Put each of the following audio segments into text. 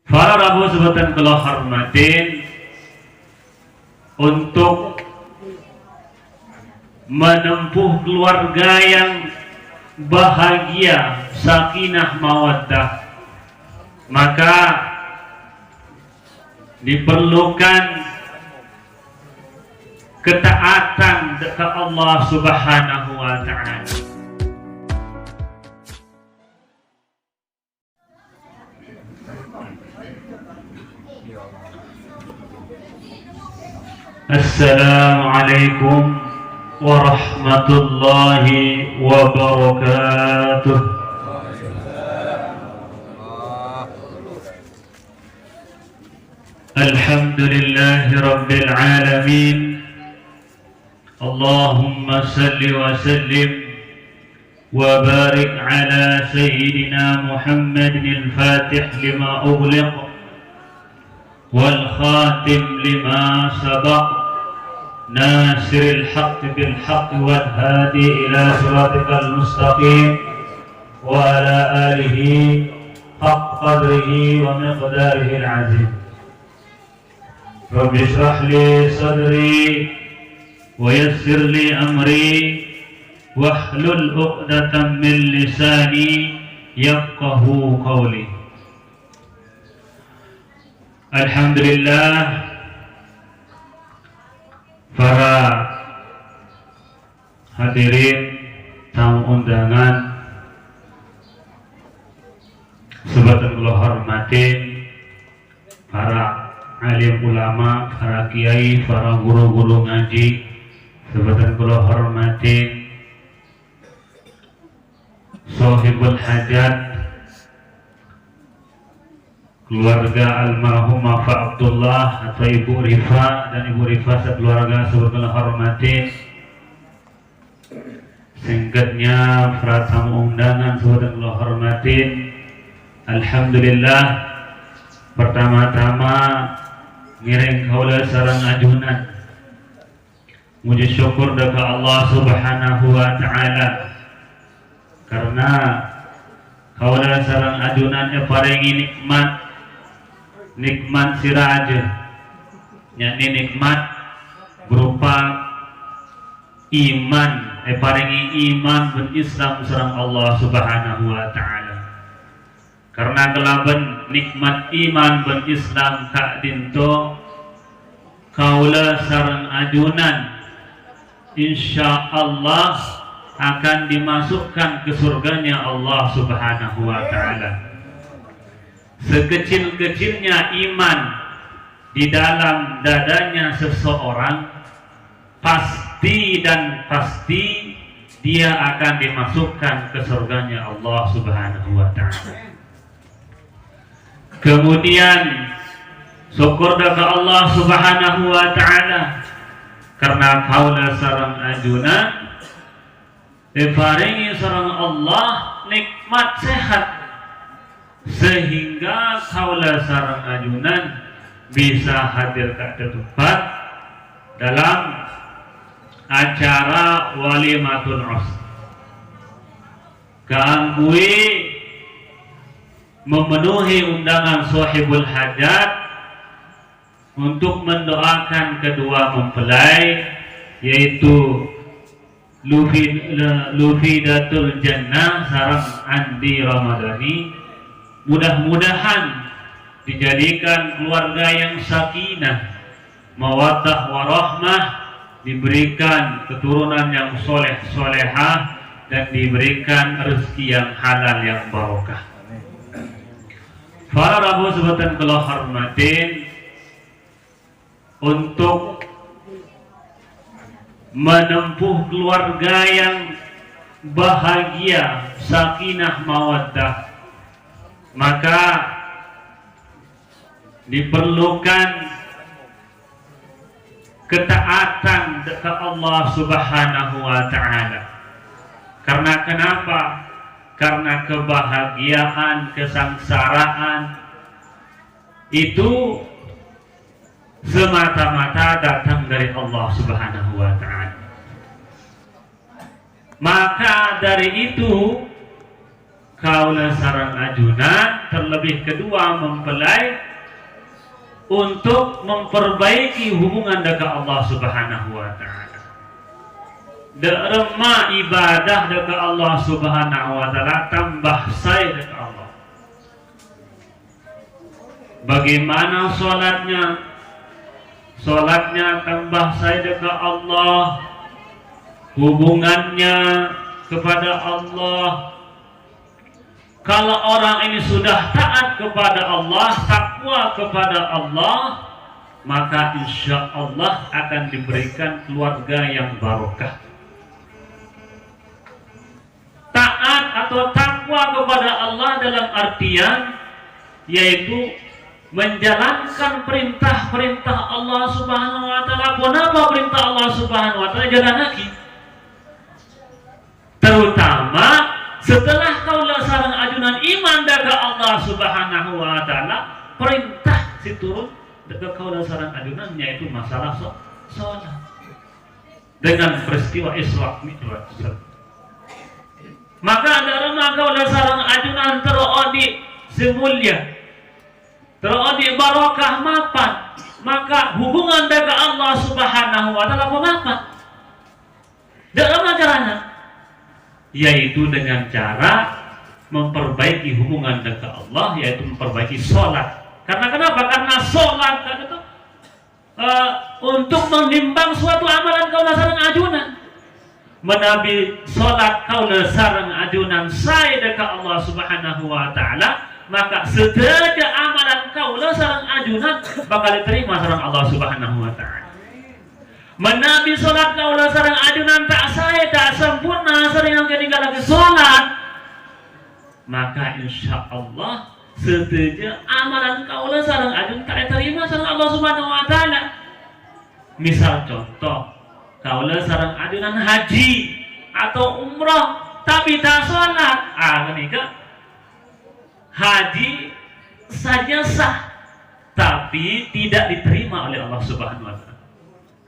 Para rabu sebutan kula hormatin, untuk menempuh keluarga yang bahagia, sakinah mawaddah, maka diperlukan ketaatan ke Allah Subhanahu wa ta'ala. Assalamualaikum warahmatullahi wabarakatuh. Alhamdulillahi rabbil alamin. Allahumma salli wa sallim wa barik ala sayyidina Muhammadin al-fatih lima ughliq wal khatim lima sabaq ناصر الحق بالحق والهادي إلى صراطك المستقيم وعلى آله حق قدره ومقداره العظيم. رب اشرح لي صدري ويسر لي أمري واحلل عقدة من لساني يفقه قولي. Alhamdulillah, para hadirin tamu undangan, sebatan kula hormatin, para alim ulama, para kiai, para guru-guru ngaji, sebatan kula hormatin, sahibul hajat, keluarga almarhumah Pak Abdullah atau Ibu Rifa dan Ibu Rifa sekeluarga sebetulnya hormatin, singkatnya para tamu undangan sebetulnya hormatin. Alhamdulillah, pertama-tama ngiring kaula sareng ajunan muji syukur deui Allah Subhanahu wa ta'ala, karena kaula sareng ajunan paringi nikmat siraj, yakni nikmat berupa iman, paringi iman berislam sareng Allah Subhanahu wa ta'ala. Karena kelaban nikmat iman berislam kak dinto kaula sareng ajunan insyaallah akan dimasukkan ke surganya Allah Subhanahu wa ta'ala. Sekecil-kecilnya iman di dalam dadanya seseorang, pasti dan pasti dia akan dimasukkan ke surganya Allah Subhanahu wa ta'ala. Kemudian syukur kepada Allah Subhanahu wa ta'ala karena kaula sareng ajunan diparingi sareng Allah nikmat sehat, sehingga kaula sareng ajunan bisa hadir ke tempat dalam acara walimatul urs, kaanggui memenuhi undangan sahibul hajat untuk mendoakan kedua mempelai, yaitu Lufidatul Jannah sareng Andi Ramadhani. Mudah-mudahan dijadikan keluarga yang sakinah, mawaddah warahmah, diberikan keturunan yang soleh-solehah, dan diberikan rezeki yang halal yang barokah. Para rabu sebatan kula hormatin, untuk menempuh keluarga yang bahagia, sakinah mawaddah, maka diperlukan ketaatan ke Allah Subhanahu wa ta'ala. Karena kenapa? Karena kebahagiaan, kesengsaraan itu semata-mata datang dari Allah Subhanahu wa ta'ala. Maka dari itu kaula sareng ajunan terlebih kedua mempelai untuk memperbaiki hubungan dengan Allah Subhanahu wa taala. Derema ibadah dengan Allah Subhanahu wa taala tambah say dengan Allah. Bagaimana salatnya? Salatnya tambah say dengan Allah. Hubungannya kepada Allah. Kalau orang ini sudah taat kepada Allah, takwa kepada Allah, maka insya Allah akan diberikan keluarga yang barokah. Taat atau takwa kepada Allah dalam artian yaitu menjalankan perintah-perintah Allah Subhanahu wa taala. Kenapa perintah Allah Subhanahu wa taala jalan lagi? Terutama setelah kaulah sareng ajunan iman daga Allah Subhanahu wa taala, perintah si turun daga kaulah sareng ajunan yaitu masalah salat. Dengan peristiwa Isra Mi'raj. Maka ada kaulah sareng ajunan terodi semulya. Terodi barokah mapan. Maka hubungan daga Allah Subhanahu wa taala mapan. Dalam caranya yaitu dengan cara memperbaiki hubungan dengan Allah, yaitu memperbaiki sholat. Karena kenapa? Karena sholat kan itu untuk menimbang suatu amalan kaulah sareng ajunan. Menabi sholat kaulah sareng ajunan say dengan Allah Subhanahu wa taala, maka sedaya amalan kaulah sareng ajunan bakal diterima sareng Allah Subhanahu wa taala. Menabi sholat kaulah sareng ajunan tak saya tak sempurna sering yang ketinggalan lagi sholat, maka insya Allah setuju amalan kaulah sareng ajunan tak diterima sareng Allah Subhanahu wa taala. Misal contoh, kaulah sareng ajunan haji atau umrah tapi tak sholat, kenika haji saja sah tapi tidak diterima oleh Allah Subhanahu wa taala.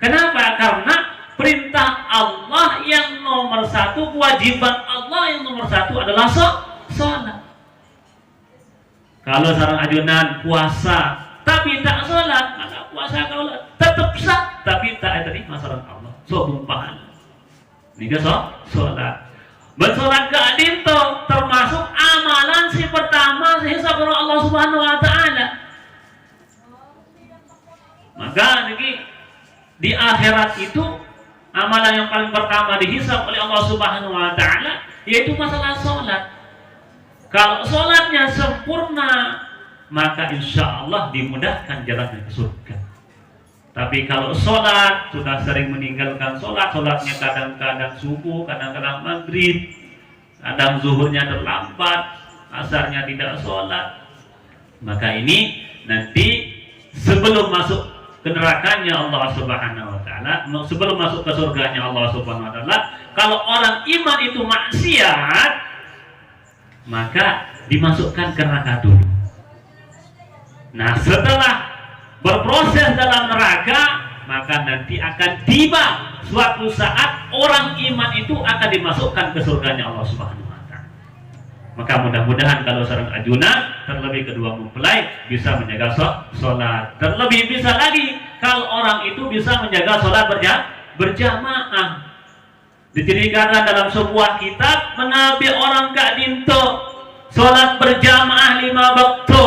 Kenapa? Karena perintah Allah yang nomor satu, kewajiban Allah yang nomor satu adalah sholat. Kalau sareng ajunan puasa tapi tak sholat, maka puasa kau tetap sah tapi tak diterima sareng Allah. So bumpahan. Nika sholat. Bersolat ke adinto termasuk amalan si pertama sehisab Allah Subhanahu wa taala. Maka niki di akhirat itu amalan yang paling pertama dihisab oleh Allah Subhanahu wa taala yaitu masalah sholat. Kalau sholatnya sempurna, maka insya Allah dimudahkan jalannya ke surga. Tapi kalau sholat sudah sering meninggalkan sholatnya kadang-kadang subuh, kadang-kadang maghrib, kadang zuhurnya terlambat, asarnya tidak sholat, maka ini nanti sebelum masuk ke nerakanya Allah Subhanahu wa taala, sebelum masuk ke surganya Allah Subhanahu wa taala, kalau orang iman itu maksiat, maka dimasukkan ke neraka dulu. Nah, setelah berproses dalam neraka, maka nanti akan tiba suatu saat orang iman itu akan dimasukkan ke surganya Allah Subhanahu wa taala. Maka mudah-mudahan kalau sareng ajunan, terlebih kedua mempelai bisa menjaga sholat. Terlebih bisa lagi kalau orang itu bisa menjaga sholat berjamaah. Diceritakan dalam sebuah kitab menabi orang Kak Dinto sholat berjamaah 5 waktu.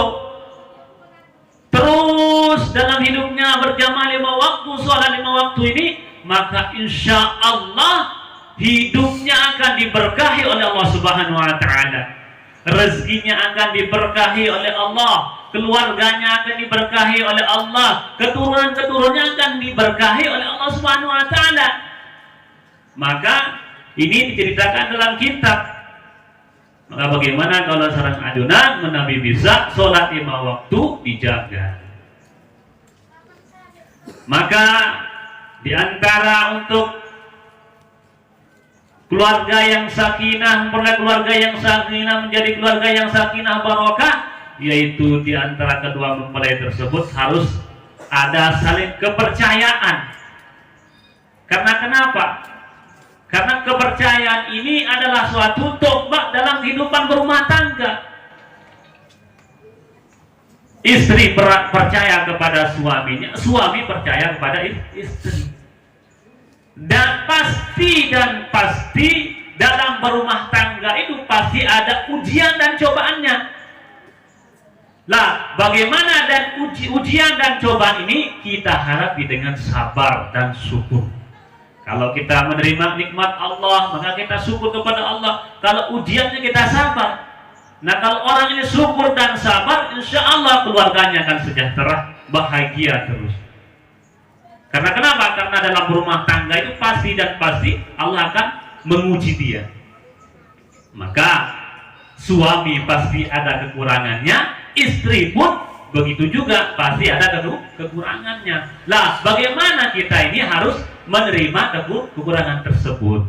Terus dalam hidupnya berjamaah 5 waktu, sholat 5 waktu ini, maka insya Allah hidupnya akan diberkahi oleh Allah Subhanahu wa taala. Rezekinya akan diberkahi oleh Allah, keluarganya akan diberkahi oleh Allah, keturunan-keturunannya akan diberkahi oleh Allah Subhanahu wa taala. Maka ini diceritakan dalam kitab. Maka bagaimana kalau sareng ajunan menabi bisa sholat 5 waktu dijaga. Maka diantara untuk keluarga yang sakinah, keluarga yang sakinah menjadi keluarga yang sakinah barokah, yaitu diantara kedua mempelai tersebut harus ada saling kepercayaan. Karena kenapa? Karena kepercayaan ini adalah suatu tombak dalam kehidupan berumah tangga. Istri percaya kepada suaminya, suami percaya kepada istri. Dan pasti dalam berumah tangga itu pasti ada ujian dan cobaannya. Lah, bagaimana dan ujian dan cobaan ini kita hadapi dengan sabar dan syukur. Kalau kita menerima nikmat Allah, maka kita syukur kepada Allah. Kalau ujiannya kita sabar. Nah, kalau orang ini syukur dan sabar, insya Allah keluarganya akan sejahtera, bahagia terus. Karena kenapa? Karena dalam rumah tangga itu pasti Allah akan menguji dia. Maka suami pasti ada kekurangannya, istri pun begitu juga pasti ada kekurangannya. Lah, bagaimana kita ini harus menerima kekurangan tersebut?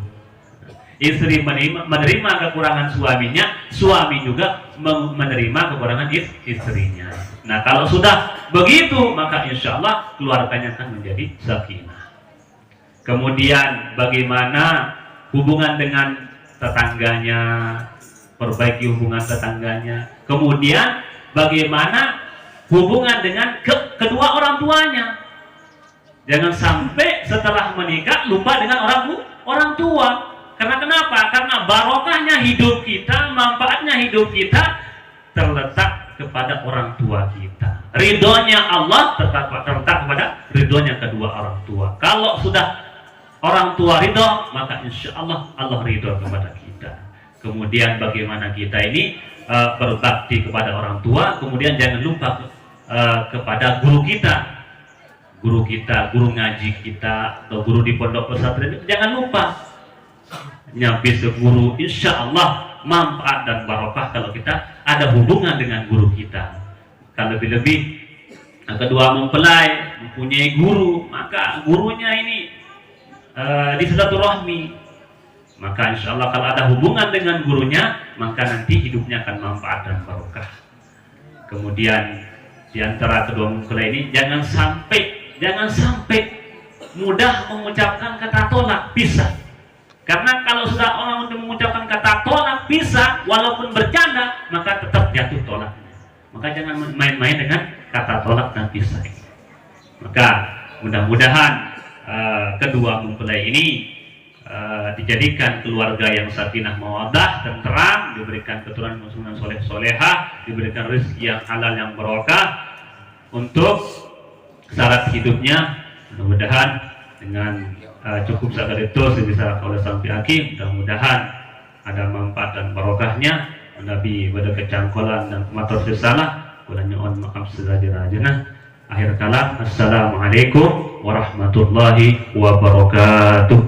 Istri menerima kekurangan suaminya, suami juga menerima kekurangan istrinya. Nah, kalau sudah begitu, maka insya Allah keluarganya akan menjadi sakinah. Kemudian bagaimana hubungan dengan tetangganya, perbaiki hubungan tetangganya. Kemudian bagaimana hubungan dengan kedua orang tuanya. Jangan sampai setelah menikah lupa dengan orang tua. Karena kenapa? Karena barokahnya hidup kita, manfaatnya hidup kita terletak kepada orang tua kita. Ridhonya Allah terletak kepada ridhonya kedua orang tua. Kalau sudah orang tua ridho, maka insya Allah Allah ridho kepada kita. Kemudian bagaimana kita ini berbakti kepada orang tua. Kemudian jangan lupa kepada guru kita, guru ngaji kita atau guru di pondok pesantren itu jangan lupa. Nyampe guru, insya Allah manfaat dan barokah kalau kita ada hubungan dengan guru kita. Kalau lebih-lebih kedua mempelai mempunyai guru, maka gurunya ini disilaturahmi. Maka insya Allah kalau ada hubungan dengan gurunya, maka nanti hidupnya akan manfaat dan barokah. Kemudian di antara kedua mempelai ini jangan sampai mudah mengucapkan kata tolak, pisah. Karena kalau sudah orang untuk mengucapkan kata tolak, pisah, walaupun bercanda, maka tetap jatuh tolaknya. Maka jangan main-main dengan kata tolak dan pisah. Maka mudah-mudahan kedua mempelai ini dijadikan keluarga yang sakinah mawaddah, tenteram, diberikan keturunan muslim soleh-solehah, diberikan rezeki yang halal yang barokah untuk syarat hidupnya. Mudah-mudahan dengan cukup sekali itu sebisa oleh sampai akhir. Mudah-mudahan ada manfaat dan barokahnya. Nabi pada kecangkolan dan matur salah, kurang nyoon maaf sedaja-dajana. Akhir kalam, assalamualaikum warahmatullahi wabarakatuh.